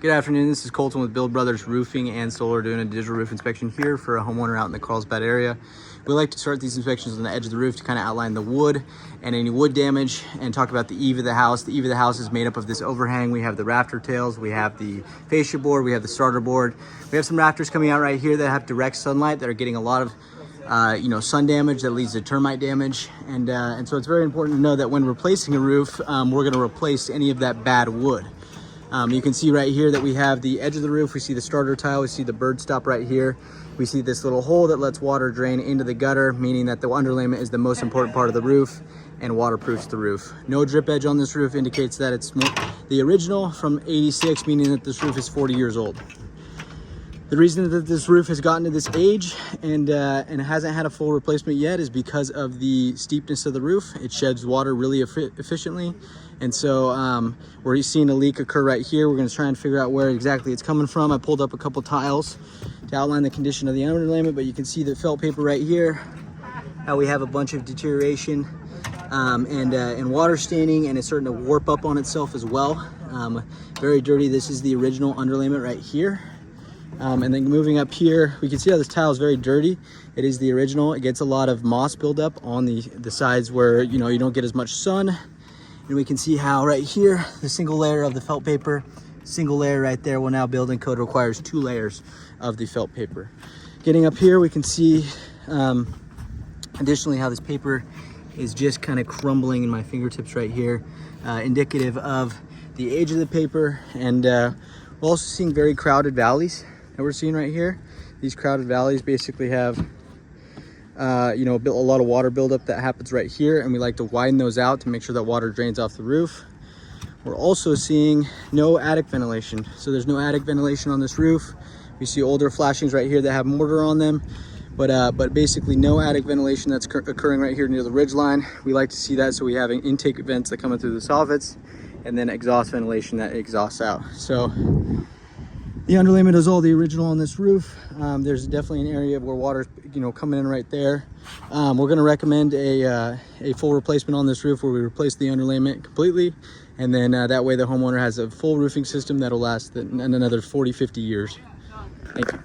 Good afternoon, this is Colton with Build Brothers Roofing and Solar doing a digital roof inspection here for a homeowner out in the Carlsbad area. We like to start these inspections on the edge of the roof to kind of outline the wood and any wood damage and talk about the eave of the house. The eave of the house is made up of this overhang. We have the rafter tails, we have the fascia board, we have the starter board. We have some rafters coming out right here that have direct sunlight that are getting a lot of sun damage that leads to termite damage. And so it's very important to know that when replacing a roof, we're gonna replace any of that bad wood. You can see right here that we have the edge of the roof. We see the starter tile. We see the bird stop right here. We see this little hole that lets water drain into the gutter, meaning that the underlayment is the most important part of the roof and waterproofs the roof. No drip edge on this roof indicates that it's the original from '86, meaning that this roof is 40 years old. The reason that this roof has gotten to this age and hasn't had a full replacement yet is because of the steepness of the roof. It sheds water really efficiently. And so we're seeing a leak occur right here. We're gonna try and figure out where exactly it's coming from. I pulled up a couple tiles to outline the condition of the underlayment, but you can see the felt paper right here, how we have a bunch of deterioration and water staining, and it's starting to warp up on itself as well. Very dirty. This is the original underlayment right here. And then moving up here, we can see how this tile is very dirty. It is the original. It gets a lot of moss buildup on the sides where you don't get as much sun. And we can see how right here, the single layer of the felt paper, single layer right there, well now building code requires 2 layers of the felt paper. Getting up here, we can see additionally how this paper is just kind of crumbling in my fingertips right here, indicative of the age of the paper. And we're also seeing very crowded valleys that we're seeing right here. These crowded valleys basically have a lot of water buildup that happens right here, and we like to widen those out to make sure that water drains off the roof. We're also seeing no attic ventilation. So there's no attic ventilation on this roof. We see older flashings right here that have mortar on them, but basically no attic ventilation that's occurring right here near the ridge line. We like to see that, so we have intake vents that come in through the soffits, and then exhaust ventilation that exhausts out. So the underlayment is all the original on this roof. There's definitely an area where water's coming in right there. We're gonna recommend a full replacement on this roof where we replace the underlayment completely. And then that way the homeowner has a full roofing system that'll last another 40, 50 years. Thank you.